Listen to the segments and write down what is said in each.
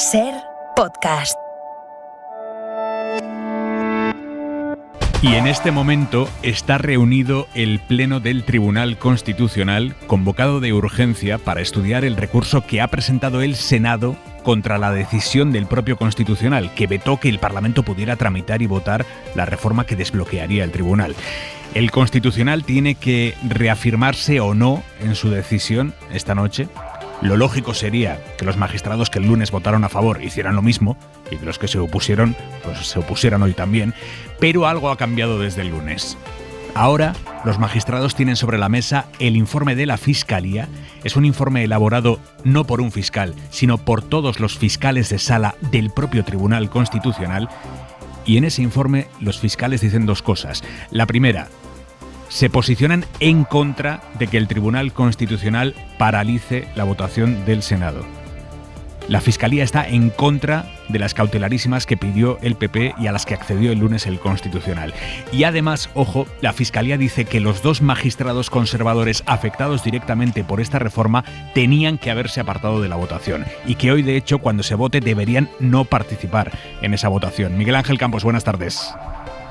SER Podcast. Y en este momento está reunido el Pleno del Tribunal Constitucional, convocado de urgencia para estudiar el recurso que ha presentado el Senado contra la decisión del propio Constitucional, que vetó que el Parlamento pudiera tramitar y votar la reforma que desbloquearía el Tribunal. El Constitucional tiene que reafirmarse o no en su decisión esta noche. Lo lógico sería que los magistrados que el lunes votaron a favor hicieran lo mismo y que los que se opusieron, pues se opusieran hoy también, pero algo ha cambiado desde el lunes. Ahora, los magistrados tienen sobre la mesa el informe de la Fiscalía. Es un informe elaborado no por un fiscal, sino por todos los fiscales de sala del propio Tribunal Constitucional. Y en ese informe los fiscales dicen dos cosas. La primera, se posicionan en contra de que el Tribunal Constitucional paralice la votación del Senado. La Fiscalía está en contra de las cautelarísimas que pidió el PP y a las que accedió el lunes el Constitucional. Y además, ojo, la Fiscalía dice que los dos magistrados conservadores afectados directamente por esta reforma tenían que haberse apartado de la votación y que hoy, de hecho, cuando se vote deberían no participar en esa votación. Miguel Ángel Campos, buenas tardes.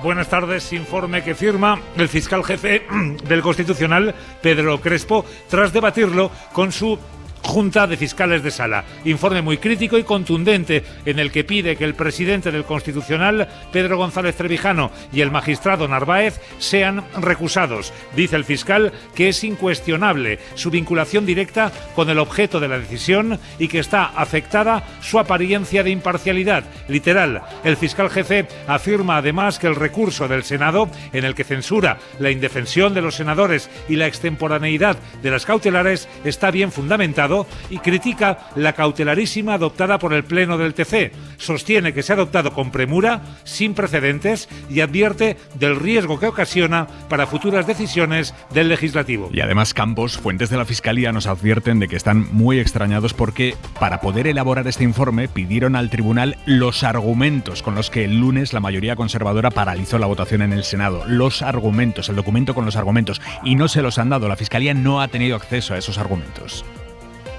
Buenas tardes. Informe que firma el fiscal jefe del Constitucional, Pedro Crespo, tras debatirlo con su Junta de Fiscales de Sala. Informe muy crítico y contundente en el que pide que el presidente del Constitucional, Pedro González Trevijano, y el magistrado Narváez sean recusados. Dice el fiscal que es incuestionable su vinculación directa con el objeto de la decisión y que está afectada su apariencia de imparcialidad. Literal, el fiscal jefe afirma además que el recurso del Senado, en el que censura la indefensión de los senadores y la extemporaneidad de las cautelares, está bien fundamentado y critica la cautelarísima adoptada por el Pleno del TC. Sostiene que se ha adoptado con premura, sin precedentes, y advierte del riesgo que ocasiona para futuras decisiones del Legislativo. Y además, Campos, fuentes de la Fiscalía nos advierten de que están muy extrañados porque, para poder elaborar este informe, pidieron al Tribunal los argumentos con los que el lunes la mayoría conservadora paralizó la votación en el Senado. Los argumentos, el documento con los argumentos, y no se los han dado. La Fiscalía no ha tenido acceso a esos argumentos.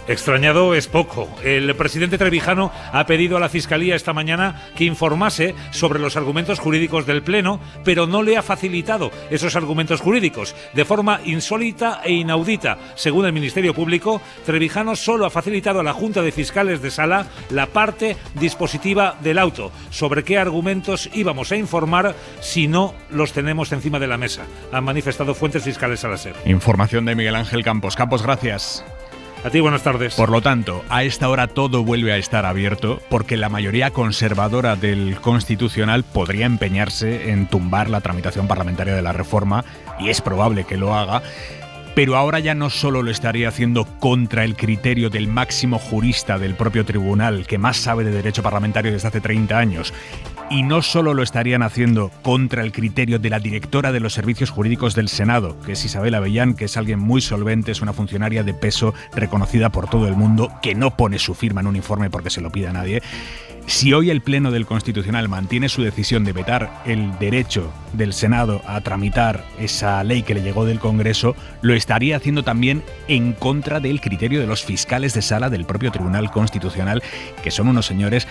Extrañado es poco. El presidente Trevijano ha pedido a la Fiscalía esta mañana que informase sobre los argumentos jurídicos del Pleno, pero no le ha facilitado esos argumentos jurídicos. De forma insólita e inaudita, según el Ministerio Público, Trevijano solo ha facilitado a la Junta de Fiscales de Sala la parte dispositiva del auto. ¿Sobre qué argumentos íbamos a informar si no los tenemos encima de la mesa?, han manifestado fuentes fiscales a la SER. Información de Miguel Ángel Campos. Campos, gracias. A ti, buenas tardes. Por lo tanto, a esta hora todo vuelve a estar abierto porque la mayoría conservadora del Constitucional podría empeñarse en tumbar la tramitación parlamentaria de la reforma, y es probable que lo haga. Pero ahora ya no solo lo estaría haciendo contra el criterio del máximo jurista del propio tribunal, que más sabe de derecho parlamentario desde hace 30 años, y no solo lo estarían haciendo contra el criterio de la directora de los servicios jurídicos del Senado, que es Isabel Avellán, que es alguien muy solvente, es una funcionaria de peso reconocida por todo el mundo, que no pone su firma en un informe porque se lo pida a nadie. Si hoy el Pleno del Constitucional mantiene su decisión de vetar el derecho del Senado a tramitar esa ley que le llegó del Congreso, lo estaría haciendo también en contra del criterio de los fiscales de sala del propio Tribunal Constitucional, que son unos señores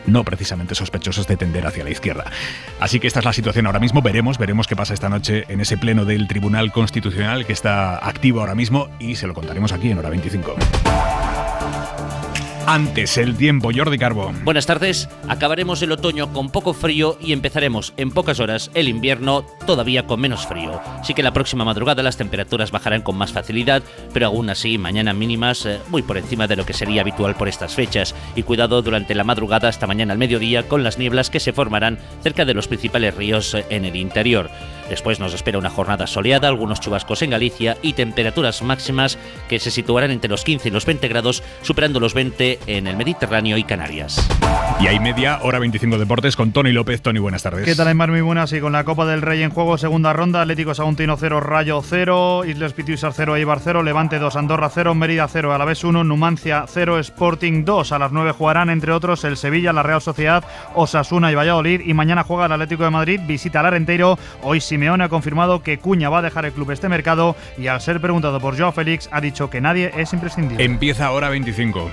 no precisamente sospechosos de tender hacia la izquierda. Así que esta es la situación ahora mismo. Veremos qué pasa esta noche en ese Pleno del Tribunal Constitucional que está activo ahora mismo, y se lo contaremos aquí en Hora 25. Antes el tiempo, Jordi Carbo. Buenas tardes. Acabaremos el otoño con poco frío y empezaremos en pocas horas el invierno todavía con menos frío. Sí que la próxima madrugada las temperaturas bajarán con más facilidad, pero aún así mañana mínimas muy por encima de lo que sería habitual por estas fechas. Y cuidado durante la madrugada hasta mañana al mediodía con las nieblas que se formarán cerca de los principales ríos en el interior. Después nos espera una jornada soleada, algunos chubascos en Galicia y temperaturas máximas que se situarán entre los 15 y los 20 grados, superando los 20 en el Mediterráneo y Canarias. Y hay media hora 25 deportes con Tony López. Tony, buenas tardes. ¿Qué tal, Aymar? Muy buenas. Y con la Copa del Rey en juego, segunda ronda, Atlético Saguntino 0, Rayo 0, Islas Pituisar 0, Eibar 0, Levante 2, Andorra 0, Mérida 0, Alavés 1, Numancia 0, Sporting 2. A las 9 jugarán, entre otros, el Sevilla, la Real Sociedad, Osasuna y Valladolid. Y mañana juega el Atlético de Madrid, visita al Arenteiro. Hoy Simeone ha confirmado que Cuña va a dejar el club este mercado y, al ser preguntado por Joao Félix, ha dicho que nadie es imprescindible. Empieza Hora 25.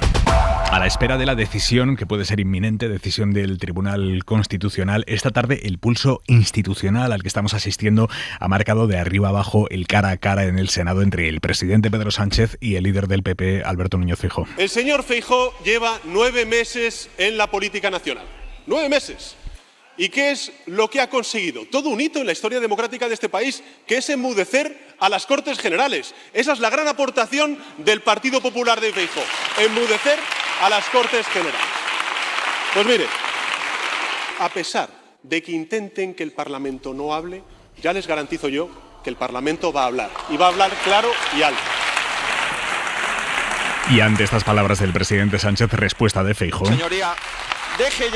A la espera de la decisión, que puede ser inminente, decisión del Tribunal Constitucional, esta tarde el pulso institucional al que estamos asistiendo ha marcado de arriba abajo el cara a cara en el Senado entre el presidente Pedro Sánchez y el líder del PP, Alberto Núñez Feijóo. El señor Feijóo lleva 9 meses en la política nacional. 9 meses. ¿Y qué es lo que ha conseguido? Todo un hito en la historia democrática de este país, que es enmudecer a las Cortes Generales. Esa es la gran aportación del Partido Popular de Feijóo, enmudecer a las Cortes Generales. Pues mire, a pesar de que intenten que el Parlamento no hable, ya les garantizo yo que el Parlamento va a hablar, y va a hablar claro y alto. Y ante estas palabras del presidente Sánchez, respuesta de Feijóo. Señoría, deje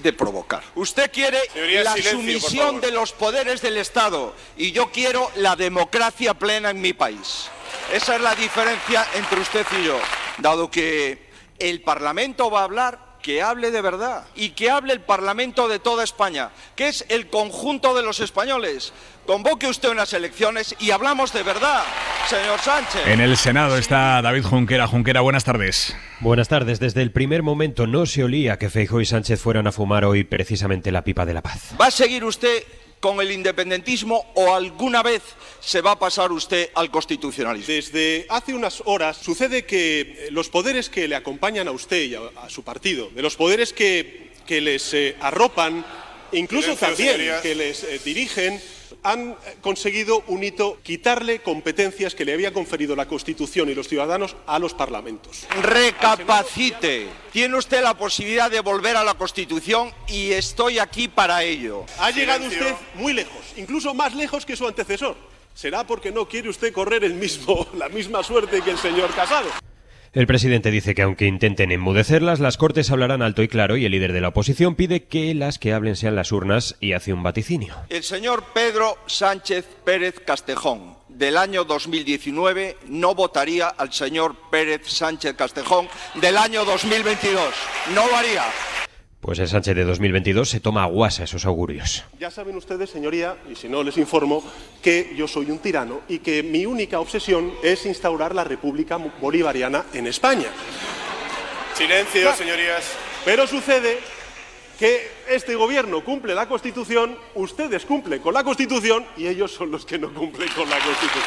de provocar. Usted quiere la sumisión de los poderes del Estado y yo quiero la democracia plena en mi país. Esa es la diferencia entre usted y yo. Dado que el Parlamento va a hablar, que hable de verdad y que hable el Parlamento de toda España, que es el conjunto de los españoles. Convoque usted unas elecciones y hablamos de verdad, señor Sánchez. En el Senado está David Junquera. Junquera, buenas tardes. Buenas tardes. Desde el primer momento no se olía que Feijóo y Sánchez fueran a fumar hoy precisamente la pipa de la paz. ¿Va a seguir usted con el independentismo o alguna vez se va a pasar usted al constitucionalismo? Desde hace unas horas sucede que los poderes que le acompañan a usted y a su partido, de los poderes que les arropan, incluso también que les dirigen, han conseguido un hito: quitarle competencias que le había conferido la Constitución y los ciudadanos a los parlamentos. Recapacite. Tiene usted la posibilidad de volver a la Constitución y estoy aquí para ello. Ha llegado usted muy lejos, incluso más lejos que su antecesor. ¿Será porque no quiere usted correr la misma suerte que el señor Casado? El presidente dice que aunque intenten enmudecerlas, las Cortes hablarán alto y claro, y el líder de la oposición pide que las que hablen sean las urnas y hace un vaticinio. El señor Pedro Sánchez Pérez Castejón, del año 2019, no votaría al señor Pérez Sánchez Castejón del año 2022. No lo haría. Pues el Sánchez de 2022 se toma a guasa esos augurios. Ya saben ustedes, señoría, y si no les informo, que yo soy un tirano y que mi única obsesión es instaurar la República Bolivariana en España. Silencio, señorías. Pero sucede que este gobierno cumple la Constitución, ustedes cumplen con la Constitución y ellos son los que no cumplen con la Constitución.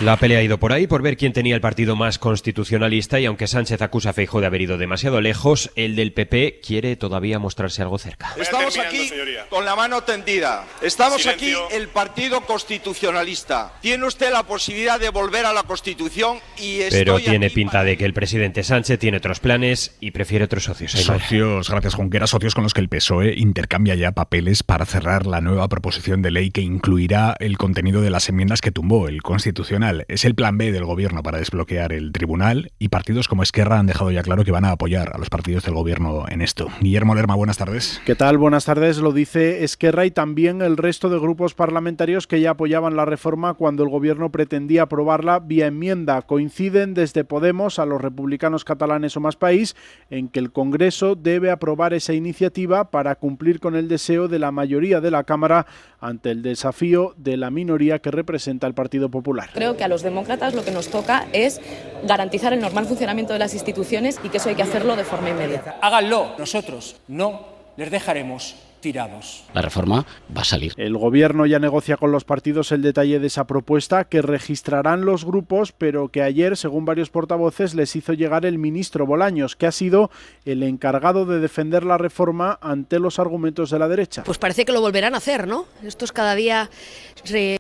La pelea ha ido por ahí, por ver quién tenía el partido más constitucionalista, y aunque Sánchez acusa a Feijóo de haber ido demasiado lejos, el del PP quiere todavía mostrarse algo cerca. Estamos aquí con la mano tendida. Estamos Silencio. aquí el Partido Constitucionalista. Tiene usted la posibilidad de volver a la Constitución y estoy Pero tiene aquí pinta de que el presidente Sánchez tiene otros planes y prefiere otros socios. Socios, gracias Junquera, socios con los que el PSOE intercambia ya papeles para cerrar la nueva proposición de ley que incluirá el contenido de las enmiendas que tumbó el Constitucional. Es el plan B del gobierno para desbloquear el tribunal, y partidos como Esquerra han dejado ya claro que van a apoyar a los partidos del gobierno en esto. Guillermo Lerma, buenas tardes. ¿Qué tal? Buenas tardes. Lo dice Esquerra y también el resto de grupos parlamentarios que ya apoyaban la reforma cuando el gobierno pretendía aprobarla vía enmienda. Coinciden desde Podemos a los republicanos catalanes o Más País en que el Congreso debe aprobar esa iniciativa para cumplir con el deseo de la mayoría de la Cámara ante el desafío de la minoría que representa el Partido Popular. Creo que a los demócratas lo que nos toca es garantizar el normal funcionamiento de las instituciones y que eso hay que hacerlo de forma inmediata. Háganlo, nosotros no les dejaremos tirados. La reforma va a salir. El gobierno ya negocia con los partidos el detalle de esa propuesta que registrarán los grupos, pero que ayer, según varios portavoces, les hizo llegar el ministro Bolaños, que ha sido el encargado de defender la reforma ante los argumentos de la derecha. Pues parece que lo volverán a hacer, ¿no? Estos cada día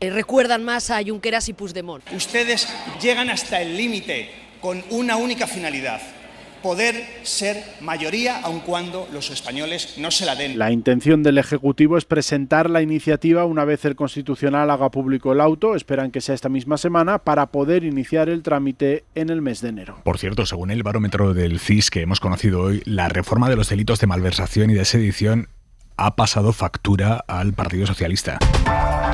recuerdan más a Junqueras y Puigdemont. Ustedes llegan hasta el límite con una única finalidad: poder ser mayoría aun cuando los españoles no se la den. La intención del Ejecutivo es presentar la iniciativa una vez el Constitucional haga público el auto, esperan que sea esta misma semana, para poder iniciar el trámite en el mes de enero. Por cierto, según el barómetro del CIS que hemos conocido hoy, la reforma de los delitos de malversación y de sedición ha pasado factura al Partido Socialista.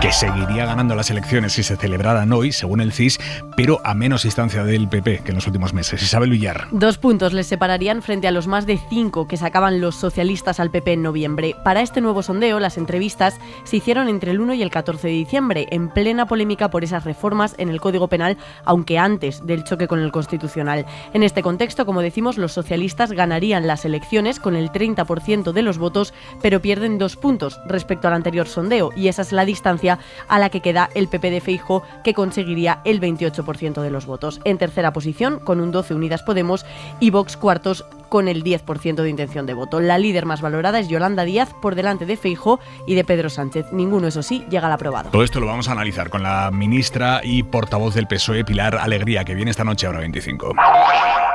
que seguiría ganando las elecciones si se celebraran hoy, según el CIS, pero a menos distancia del PP que en los últimos meses. Isabel Villar. 2 puntos les separarían frente a los más de 5 que sacaban los socialistas al PP en noviembre. Para este nuevo sondeo, las entrevistas se hicieron entre el 1 y el 14 de diciembre, en plena polémica por esas reformas en el Código Penal, aunque antes del choque con el Constitucional. En este contexto, como decimos, los socialistas ganarían las elecciones con el 30% de los votos, pero pierden 2 puntos respecto al anterior sondeo, y esa es la distancia a la que queda el PP de Feijóo, que conseguiría el 28% de los votos. En tercera posición, con un 12 Unidas Podemos, y Vox cuartos con el 10% de intención de voto. La líder más valorada es Yolanda Díaz, por delante de Feijóo y de Pedro Sánchez. Ninguno, eso sí, llega al aprobado. Todo esto lo vamos a analizar con la ministra y portavoz del PSOE, Pilar Alegría, que viene esta noche a hora 25.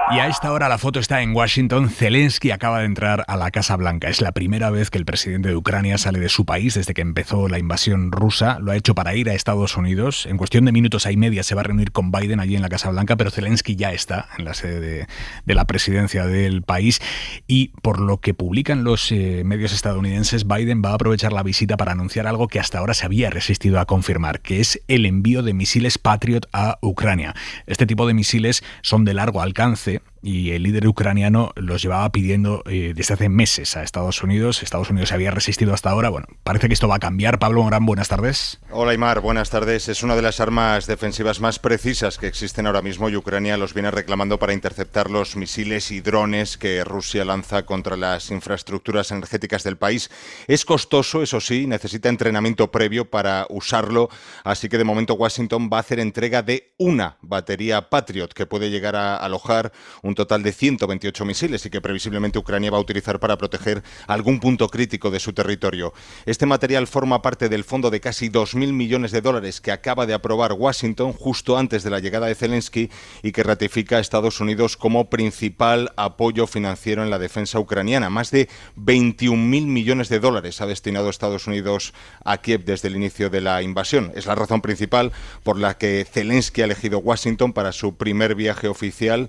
Y a esta hora la foto está en Washington. Zelensky acaba de entrar a la Casa Blanca. Es la primera vez que el presidente de Ucrania sale de su país desde que empezó la invasión rusa. Lo ha hecho para ir a Estados Unidos. En cuestión de minutos y media se va a reunir con Biden allí en la Casa Blanca, pero Zelensky ya está en la sede de la presidencia del país. Y por lo que publican los medios estadounidenses, Biden va a aprovechar la visita para anunciar algo que hasta ahora se había resistido a confirmar, que es el envío de misiles Patriot a Ucrania. Este tipo de misiles son de largo alcance y el líder ucraniano los llevaba pidiendo desde hace meses a Estados Unidos. Estados Unidos se había resistido hasta ahora. Bueno, parece que esto va a cambiar. Pablo Morán, buenas tardes. Hola, Aimar, buenas tardes. Es una de las armas defensivas más precisas que existen ahora mismo, y Ucrania los viene reclamando para interceptar los misiles y drones que Rusia lanza contra las infraestructuras energéticas del país. Es costoso, eso sí, necesita entrenamiento previo para usarlo, así que de momento Washington va a hacer entrega de una batería Patriot que puede llegar a alojar un total de 128 misiles y que previsiblemente Ucrania va a utilizar para proteger algún punto crítico de su territorio. Este material forma parte del fondo de casi 2.000 millones de dólares que acaba de aprobar Washington justo antes de la llegada de Zelensky y que ratifica a Estados Unidos como principal apoyo financiero en la defensa ucraniana. Más de 21.000 millones de dólares ha destinado Estados Unidos a Kiev desde el inicio de la invasión. Es la razón principal por la que Zelensky ha elegido Washington para su primer viaje oficial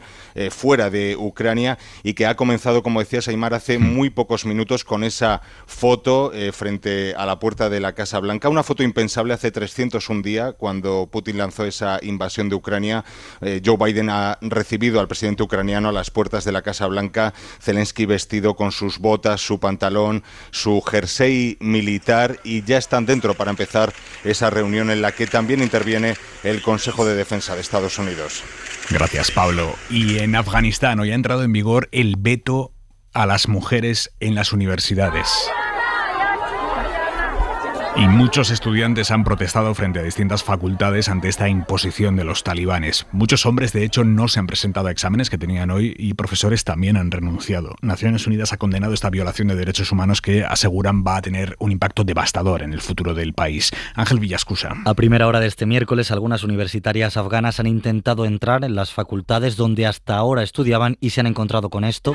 fuera de Ucrania, y que ha comenzado, como decías, Aimar, hace muy pocos minutos con esa foto frente a la puerta de la Casa Blanca. Una foto impensable hace 301 días, cuando Putin lanzó esa invasión de Ucrania. Joe Biden ha recibido al presidente ucraniano a las puertas de la Casa Blanca. Zelensky vestido con sus botas, su pantalón, su jersey militar, y ya están dentro para empezar esa reunión en la que también interviene el Consejo de Defensa de Estados Unidos. Gracias, Pablo. Y en Afganistán hoy ha entrado en vigor el veto a las mujeres en las universidades. Y muchos estudiantes han protestado frente a distintas facultades ante esta imposición de los talibanes. Muchos hombres, de hecho, no se han presentado a exámenes que tenían hoy, y profesores también han renunciado. Naciones Unidas ha condenado esta violación de derechos humanos que aseguran va a tener un impacto devastador en el futuro del país. Ángel Villascusa. A primera hora de este miércoles, algunas universitarias afganas han intentado entrar en las facultades donde hasta ahora estudiaban y se han encontrado con esto.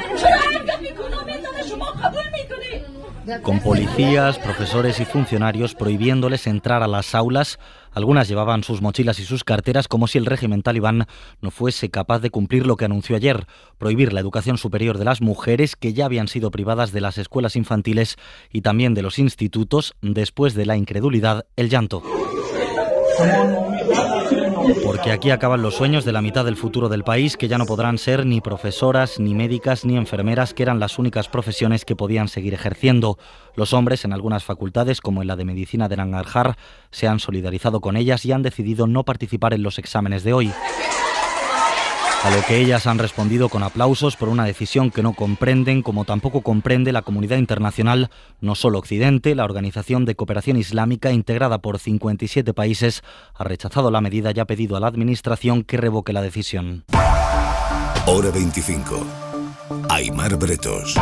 Con policías, profesores y funcionarios prohibiéndoles entrar a las aulas. Algunas llevaban sus mochilas y sus carteras como si el régimen talibán no fuese capaz de cumplir lo que anunció ayer: prohibir la educación superior de las mujeres, que ya habían sido privadas de las escuelas infantiles y también de los institutos. Después de la incredulidad, el llanto. Porque aquí acaban los sueños de la mitad del futuro del país, que ya no podrán ser ni profesoras, ni médicas, ni enfermeras, que eran las únicas profesiones que podían seguir ejerciendo. Los hombres en algunas facultades, como en la de Medicina de Nangarhar, se han solidarizado con ellas y han decidido no participar en los exámenes de hoy. A lo que ellas han respondido con aplausos por una decisión que no comprenden, como tampoco comprende la comunidad internacional, no solo Occidente. La Organización de Cooperación Islámica, integrada por 57 países, ha rechazado la medida y ha pedido a la administración que revoque la decisión. Hora 25. Aimar Bretos.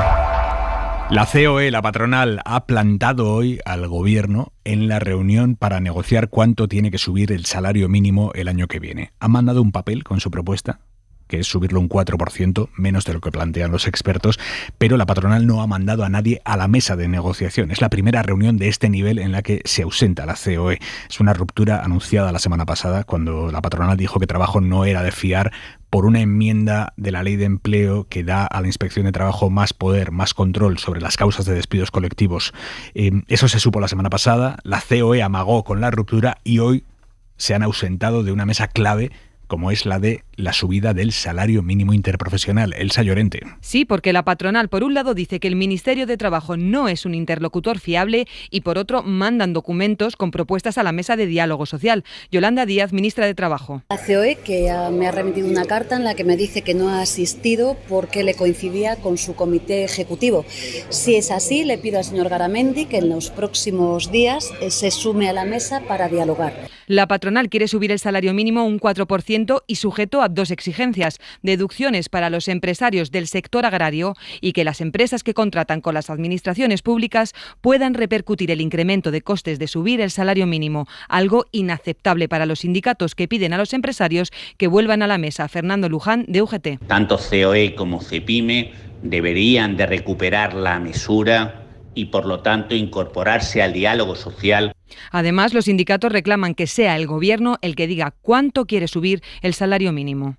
La COE, la patronal, ha plantado hoy al gobierno en la reunión para negociar cuánto tiene que subir el salario mínimo el año que viene. ¿Ha mandado un papel con su propuesta? que es subirlo un 4%, menos de lo que plantean los expertos, pero la patronal no ha mandado a nadie a la mesa de negociación. Es la primera reunión de este nivel en la que se ausenta la COE. Es una ruptura anunciada la semana pasada, cuando la patronal dijo que trabajo no era de fiar por una enmienda de la Ley de Empleo que da a la Inspección de Trabajo más poder, más control sobre las causas de despidos colectivos. Eso se supo la semana pasada, la COE amagó con la ruptura y hoy se han ausentado de una mesa clave como es la de la subida del salario mínimo interprofesional. Elsa Llorente. Sí, porque la patronal, por un lado, dice que el Ministerio de Trabajo no es un interlocutor fiable y, por otro, mandan documentos con propuestas a la mesa de diálogo social. Yolanda Díaz, ministra de Trabajo. La COE, que me ha remitido una carta en la que me dice que no ha asistido porque le coincidía con su comité ejecutivo. Si es así, le pido al señor Garamendi que en los próximos días se sume a la mesa para dialogar. La patronal quiere subir el salario mínimo un 4% y sujeto a dos exigencias: deducciones para los empresarios del sector agrario y que las empresas que contratan con las administraciones públicas puedan repercutir el incremento de costes de subir el salario mínimo, algo inaceptable para los sindicatos que piden a los empresarios que vuelvan a la mesa. Fernando Luján, de UGT. Tanto COE como CEPIME deberían de recuperar la mesura y, por lo tanto, incorporarse al diálogo social. Además, los sindicatos reclaman que sea el Gobierno el que diga cuánto quiere subir el salario mínimo.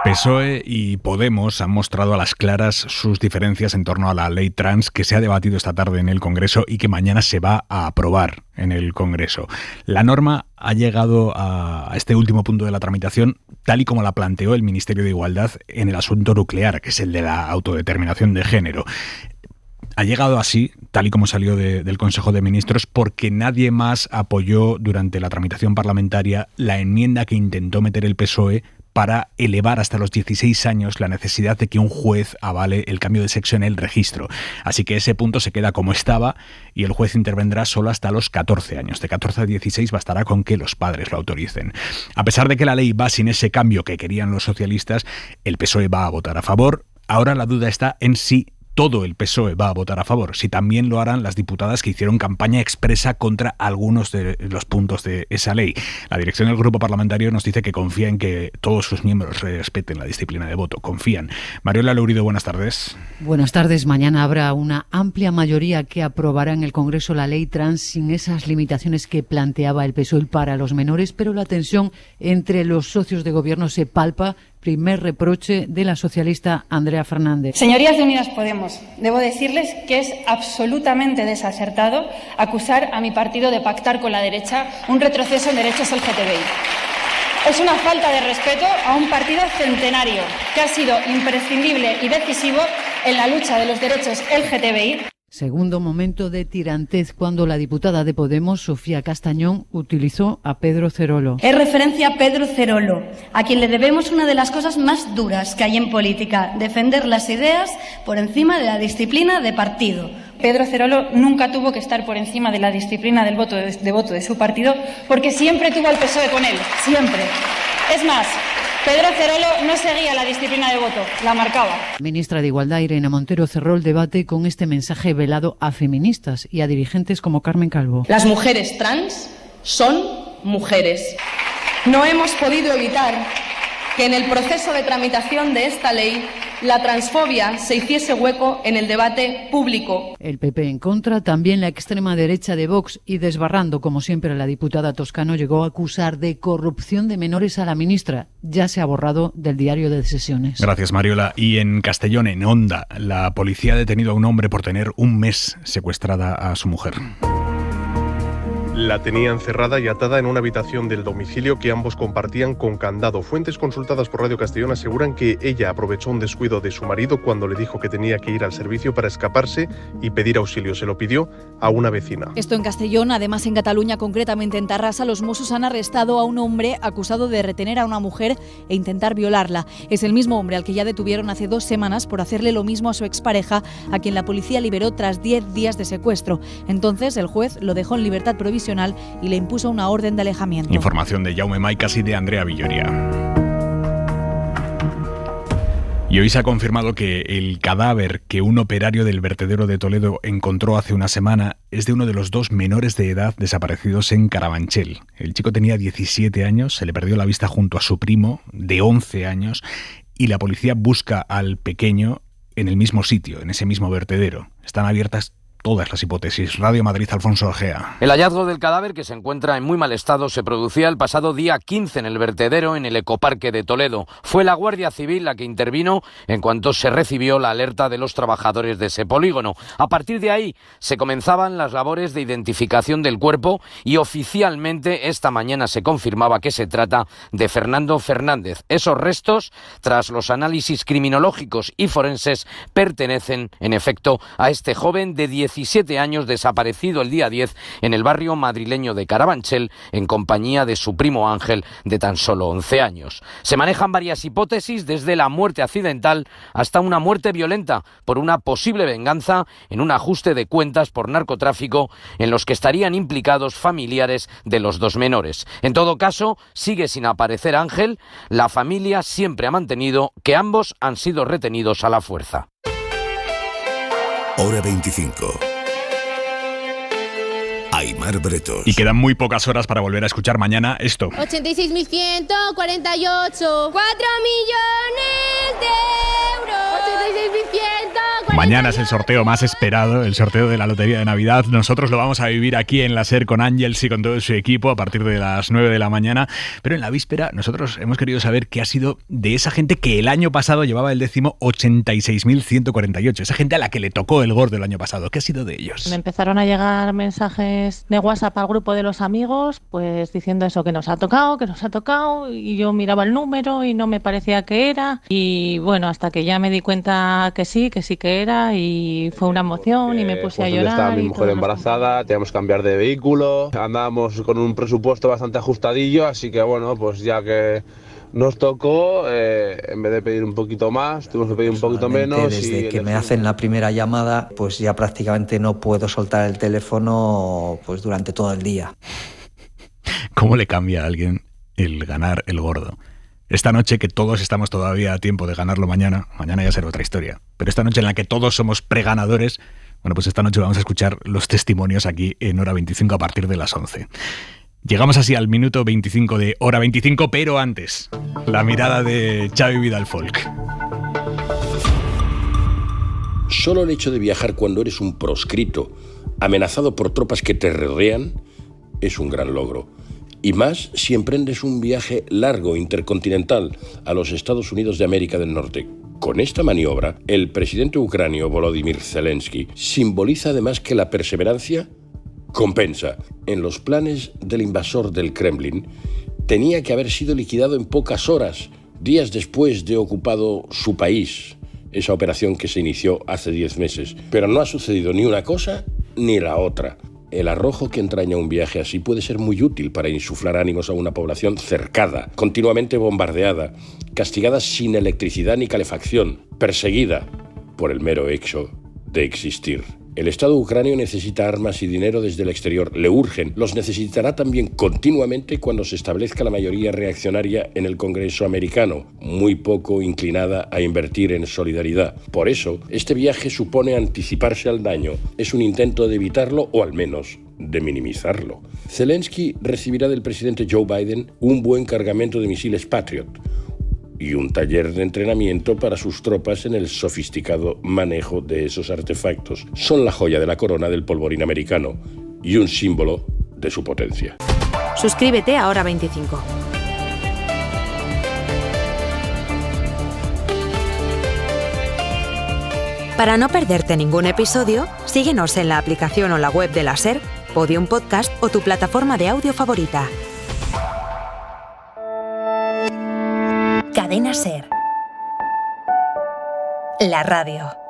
PSOE y Podemos han mostrado a las claras sus diferencias en torno a la ley trans que se ha debatido esta tarde en el Congreso y que mañana se va a aprobar en el Congreso. La norma ha llegado a este último punto de la tramitación tal y como la planteó el Ministerio de Igualdad en el asunto nuclear, que es el de la autodeterminación de género. Ha llegado así, tal y como salió del Consejo de Ministros, porque nadie más apoyó durante la tramitación parlamentaria la enmienda que intentó meter el PSOE para elevar hasta los 16 años la necesidad de que un juez avale el cambio de sexo en el registro. Así que ese punto se queda como estaba y el juez intervendrá solo hasta los 14 años. De 14 a 16 bastará con que los padres lo autoricen. A pesar de que la ley va sin ese cambio que querían los socialistas, el PSOE va a votar a favor. Ahora la duda está en si todo el PSOE va a votar a favor, si también lo harán las diputadas que hicieron campaña expresa contra algunos de los puntos de esa ley. La dirección del grupo parlamentario nos dice que confía en que todos sus miembros respeten la disciplina de voto. Confían. Mariola Lourido, buenas tardes. Buenas tardes. Mañana habrá una amplia mayoría que aprobará en el Congreso la ley trans sin esas limitaciones que planteaba el PSOE para los menores, pero la tensión entre los socios de gobierno se palpa. Primer reproche de la socialista Andrea Fernández. Señorías de Unidas Podemos, debo decirles que es absolutamente desacertado acusar a mi partido de pactar con la derecha un retroceso en derechos LGTBI. Es una falta de respeto a un partido centenario que ha sido imprescindible y decisivo en la lucha de los derechos LGTBI. Segundo momento de tirantez cuando la diputada de Podemos, Sofía Castañón, utilizó a Pedro Cerolo. Es referencia a Pedro Cerolo, a quien le debemos una de las cosas más duras que hay en política: defender las ideas por encima de la disciplina de partido. Pedro Cerolo nunca tuvo que estar por encima de la disciplina del voto de su partido, porque siempre tuvo al PSOE con él, siempre. Es más, Pedro Cerolo no seguía la disciplina de voto, la marcaba. Ministra de Igualdad Irene Montero cerró el debate con este mensaje velado a feministas y a dirigentes como Carmen Calvo. Las mujeres trans son mujeres. No hemos podido evitar que en el proceso de tramitación de esta ley la transfobia se hiciese hueco en el debate público. El PP en contra, también la extrema derecha de Vox, y desbarrando, como siempre, la diputada Toscano llegó a acusar de corrupción de menores a la ministra. Ya se ha borrado del diario de sesiones. Gracias, Mariola. Y en Castellón, en Onda, la policía ha detenido a un hombre por tener un mes secuestrada a su mujer. La tenía encerrada y atada en una habitación del domicilio que ambos compartían con candado. Fuentes consultadas por Radio Castellón aseguran que ella aprovechó un descuido de su marido cuando le dijo que tenía que ir al servicio para escaparse y pedir auxilio. Se lo pidió a una vecina. Esto en Castellón. Además, en Cataluña, concretamente en Tarrasa, los Mossos han arrestado a un hombre acusado de retener a una mujer e intentar violarla. Es el mismo hombre al que ya detuvieron hace 2 semanas por hacerle lo mismo a su expareja, a quien la policía liberó tras 10 días de secuestro. Entonces, el juez lo dejó en libertad provisional y le impuso una orden de alejamiento. Información de Jaume Maicas y de Andrea Villoria. Y hoy se ha confirmado que el cadáver que un operario del vertedero de Toledo encontró hace una semana es de uno de los 2 menores de edad desaparecidos en Carabanchel. El chico tenía 17 años, se le perdió la vista junto a su primo, de 11 años, y la policía busca al pequeño en el mismo sitio, en ese mismo vertedero. Están abiertas todas las hipótesis. Radio Madrid, Alfonso Ojea. El hallazgo del cadáver, que se encuentra en muy mal estado, se producía el pasado día 15 en el vertedero en el Ecoparque de Toledo. Fue la Guardia Civil la que intervino en cuanto se recibió la alerta de los trabajadores de ese polígono. A partir de ahí se comenzaban las labores de identificación del cuerpo y oficialmente esta mañana se confirmaba que se trata de Fernando Fernández. Esos restos, tras los análisis criminológicos y forenses, pertenecen en efecto a este joven de 17 años desaparecido el día 10 en el barrio madrileño de Carabanchel en compañía de su primo Ángel de tan solo 11 años. Se manejan varias hipótesis, desde la muerte accidental hasta una muerte violenta por una posible venganza en un ajuste de cuentas por narcotráfico en los que estarían implicados familiares de los 2 menores. En todo caso, sigue sin aparecer Ángel. La familia siempre ha mantenido que ambos han sido retenidos a la fuerza. Hora 25. Aimar Bretos. Y quedan muy pocas horas para volver a escuchar mañana esto. 86.148. 4 millones de euros. 86.148. Mañana es el sorteo más esperado, el sorteo de la Lotería de Navidad. Nosotros lo vamos a vivir aquí en la SER con Ángels y con todo su equipo a partir de las 9 de la mañana. Pero en la víspera nosotros hemos querido saber qué ha sido de esa gente que el año pasado llevaba el décimo 86.148. Esa gente a la que le tocó el gordo el año pasado. ¿Qué ha sido de ellos? Me empezaron a llegar mensajes de WhatsApp al grupo de los amigos, pues diciendo eso, que nos ha tocado, y yo miraba el número y no me parecía que era. Y bueno, hasta que ya me di cuenta que sí que era, y fue una emoción y me puse a llorar. Estaba mi mujer embarazada, teníamos que cambiar de vehículo, andábamos con un presupuesto bastante ajustadillo, así que bueno, pues ya que nos tocó, en vez de pedir un poquito más, tuvimos que pedir un poquito menos. Desde que me hacen la primera llamada, pues ya prácticamente no puedo soltar el teléfono pues durante todo el día. ¿Cómo le cambia a alguien el ganar el gordo? Esta noche, que todos estamos todavía a tiempo de ganarlo mañana ya será otra historia, pero esta noche en la que todos somos preganadores, bueno, pues esta noche vamos a escuchar los testimonios aquí en Hora 25 a partir de las 11. Llegamos así al minuto 25 de Hora 25, pero antes, la mirada de Xavi Vidal Folk. Solo el hecho de viajar cuando eres un proscrito, amenazado por tropas que te rodean, es un gran logro. Y más si emprendes un viaje largo intercontinental a los Estados Unidos de América del Norte. Con esta maniobra, el presidente ucranio Volodymyr Zelensky simboliza además que la perseverancia compensa. En los planes del invasor del Kremlin, tenía que haber sido liquidado en pocas horas, días después de ocupado su país, esa operación que se inició hace 10 meses. Pero no ha sucedido ni una cosa ni la otra. El arrojo que entraña un viaje así puede ser muy útil para insuflar ánimos a una población cercada, continuamente bombardeada, castigada sin electricidad ni calefacción, perseguida por el mero hecho de existir. El Estado ucranio necesita armas y dinero desde el exterior. Le urgen. Los necesitará también continuamente cuando se establezca la mayoría reaccionaria en el Congreso americano, muy poco inclinada a invertir en solidaridad. Por eso, este viaje supone anticiparse al daño. Es un intento de evitarlo o al menos de minimizarlo. Zelensky recibirá del presidente Joe Biden un buen cargamento de misiles Patriot y un taller de entrenamiento para sus tropas en el sofisticado manejo de esos artefactos. Son la joya de la corona del polvorín americano y un símbolo de su potencia. Suscríbete a Hora 25. Para no perderte ningún episodio, síguenos en la aplicación o la web de la SER, Podium Podcast o tu plataforma de audio favorita. Cadena SER. La radio.